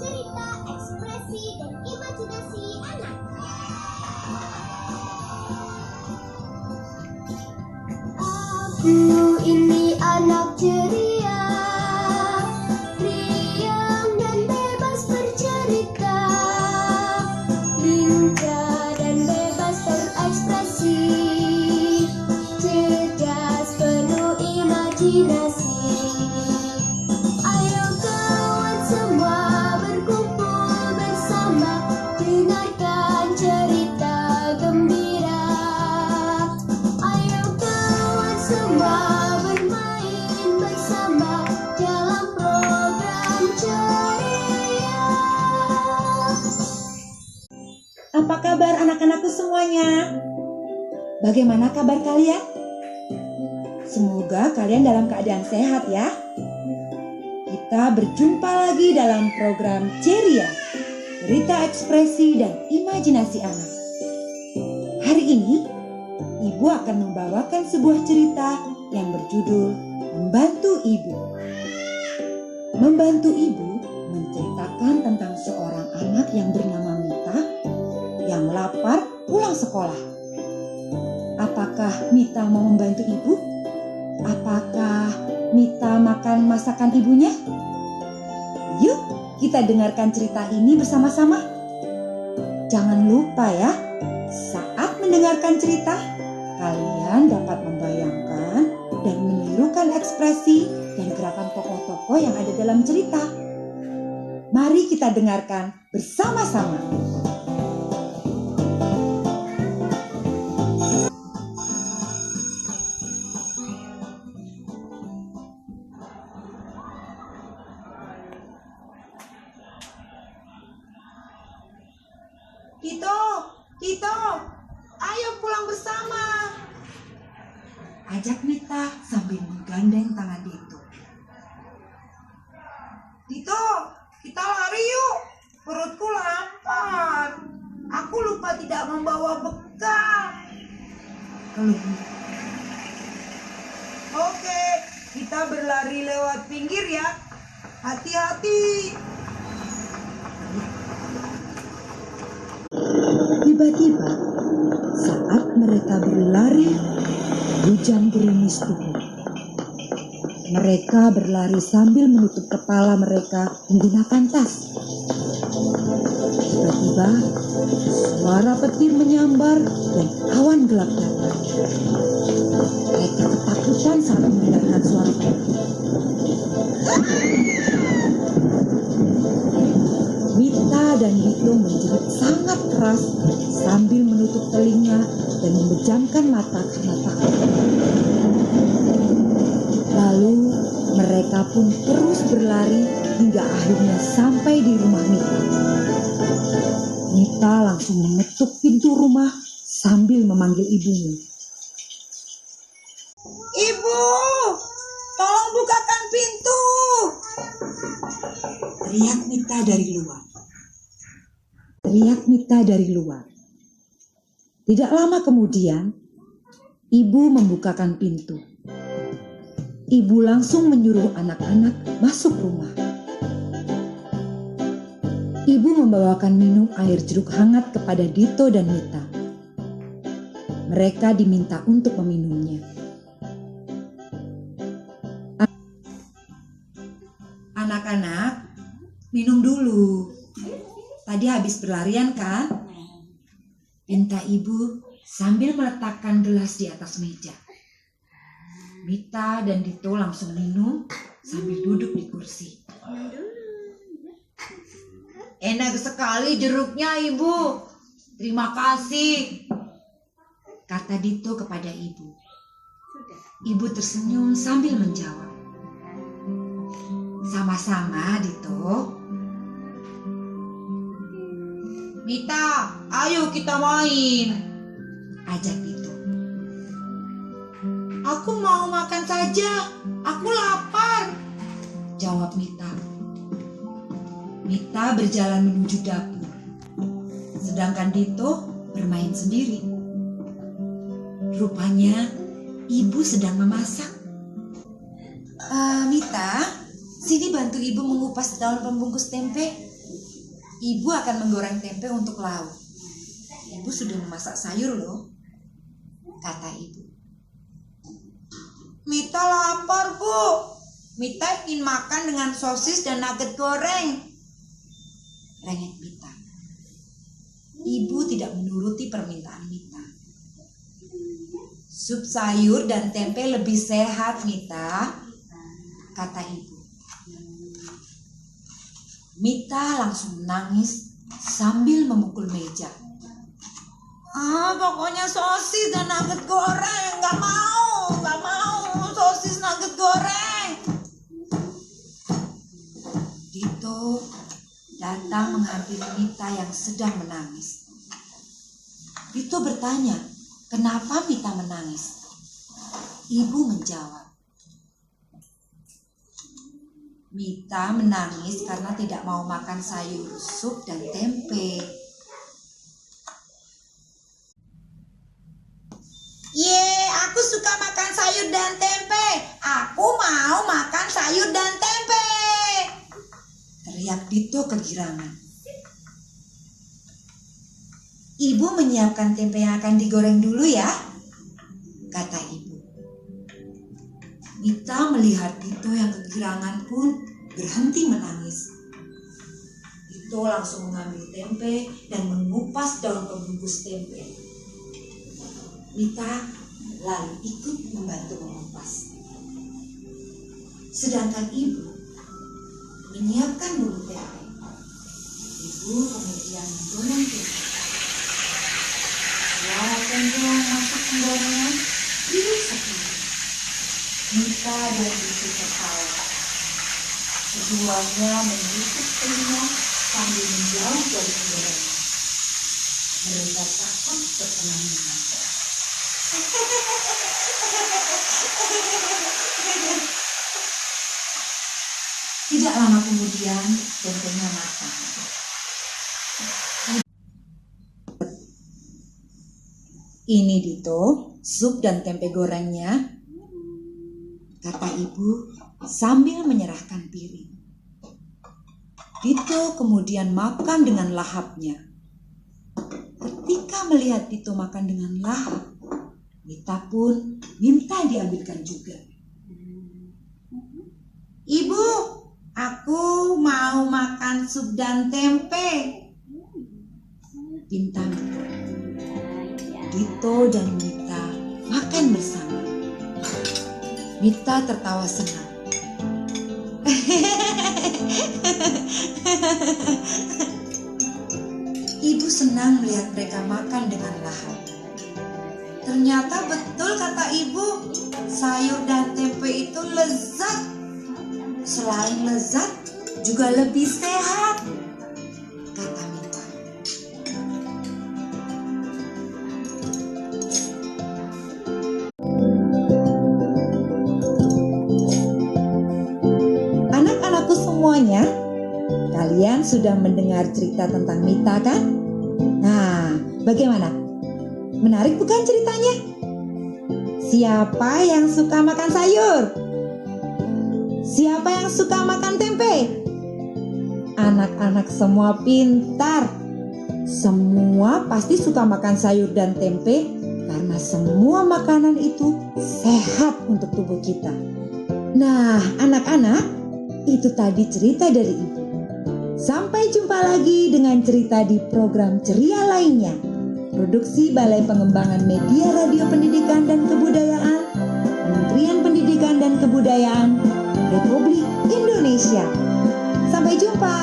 cerita, ekspresi, dan imajinasi anak. Aku ini anak ceria, riang dan bebas bercerita, lincah dan bebas berekspresi, cerdas penuh imajinasi. Ayo kawan semua berkumpul bersama, dengarkan cerita gembira. Ayo kawan semua bermain bersama dalam program ceria. Apa kabar anak-anakku semuanya? Bagaimana kabar kalian? Semoga kalian dalam keadaan sehat ya. Kita berjumpa lagi dalam program Ceria, cerita ekspresi dan imajinasi anak. Hari ini, Ibu akan membawakan sebuah cerita yang berjudul Membantu Ibu. Membantu Ibu menceritakan tentang seorang anak yang bernama Mita yang lapar pulang sekolah. Apakah Mita mau membantu ibu? Apakah Mita makan masakan ibunya? Yuk, kita dengarkan cerita ini bersama-sama. Jangan lupa ya, saat mendengarkan cerita, kalian dapat membayangkan dan menirukan ekspresi dan gerakan tokoh-tokoh yang ada dalam cerita. Mari kita dengarkan bersama-sama. Tito, ayo pulang bersama. Ajak Mita sambil menggandeng tangan Tito. Tito, kita lari yuk. Perutku lapar. Aku lupa tidak membawa bekal. Keluh. Oke, kita berlari lewat pinggir ya. Hati-hati. Tiba-tiba, saat mereka berlari, hujan gerimis turun. Mereka berlari sambil menutup kepala mereka menggunakan tas. Tiba-tiba, suara petir menyambar dan awan gelap datang. Mereka ketakutan saat mendengarkan suara petir. Mita dan Dito menjerit sangat keras sambil menutup telinga dan memejamkan mata karena takut. Lalu mereka pun terus berlari hingga akhirnya sampai di rumah Mita. Mita langsung mengetuk pintu rumah sambil memanggil ibunya. Ibu, tolong bukakan pintu! Teriak Mita dari luar. Tidak lama kemudian, ibu membukakan pintu. Ibu langsung menyuruh anak-anak masuk rumah. Ibu membawakan minum air jeruk hangat kepada Dito dan Mita. Mereka diminta untuk meminumnya. Anak-anak, minum dulu. Tadi habis berlarian kan? Pinta ibu sambil meletakkan gelas di atas meja. Mita dan Dito langsung minum sambil duduk di kursi. Enak sekali jeruknya ibu. Terima kasih, kata Dito kepada ibu. Ibu tersenyum sambil menjawab. Sama-sama Dito. Mita, ayo kita main, ajak Dito. Aku mau makan saja, aku lapar, jawab Mita. Mita berjalan menuju dapur, sedangkan Dito bermain sendiri. Rupanya ibu sedang memasak. Mita, sini bantu ibu mengupas daun pembungkus tempe. Ibu akan menggoreng tempe untuk lauk. Ibu sudah memasak sayur loh, kata ibu. Mita lapar, Bu. Mita ingin makan dengan sosis dan nugget goreng, rengek Mita. Ibu tidak menuruti permintaan Mita. Sup sayur dan tempe lebih sehat, Mita, kata ibu. Mita langsung menangis sambil memukul meja. Pokoknya sosis dan nugget goreng. Gak mau sosis nugget goreng. Dito datang menghampiri Mita yang sedang menangis. Dito bertanya, kenapa Mita menangis? Ibu menjawab, Mita menangis karena tidak mau makan sayur, sup, dan tempe. Aku suka makan sayur dan tempe. Aku mau makan sayur dan tempe, teriak Dito kegirangan. Ibu menyiapkan tempe yang akan digoreng dulu ya, kata ibu. Mita melihat Dito yang kegirangan pun berhenti menangis. Dito langsung mengambil tempe dan mengupas daun pembungkus tempe. Mita lalu ikut membantu mengupas. Sedangkan ibu menyiapkan bumbu tempe. Ibu kemudian menggoreng tempe. Suara tempe yang masuk ke gorengan hidup sekali. Mita dan Dito tertawa. Keduanya menutup telinga sambil menjauh dari penggorengan. Mereka takut terkena minyak. Tidak lama kemudian tempenya matang. Ini Dito, sup dan tempe gorengnya, kata ibu sambil menyerahkan piring. Dito kemudian makan dengan lahapnya. Ketika melihat Dito makan dengan lahap, Mita pun minta diambilkan juga. Ibu, aku mau makan sup dan tempe, pinta Mita. Dito dan Mita makan bersama. Mita tertawa senang. Ibu senang melihat mereka makan dengan lahap. Ternyata betul kata ibu, sayur dan tempe itu lezat. Selain lezat, juga lebih sehat, kata Mita. Anak-anakku semuanya, kalian sudah mendengar cerita tentang Mita kan? Nah, bagaimana? Menarik bukan ceritanya? Siapa yang suka makan sayur? Siapa yang suka makan tempe? Anak-anak semua pintar. Semua pasti suka makan sayur dan tempe karena semua makanan itu sehat untuk tubuh kita. Nah, anak-anak, itu tadi cerita dari ibu. Sampai jumpa lagi dengan cerita di program ceria lainnya. Produksi Balai Pengembangan Media Radio Pendidikan dan Kebudayaan, Kementerian Pendidikan dan Kebudayaan, Republik Indonesia. Sampai jumpa.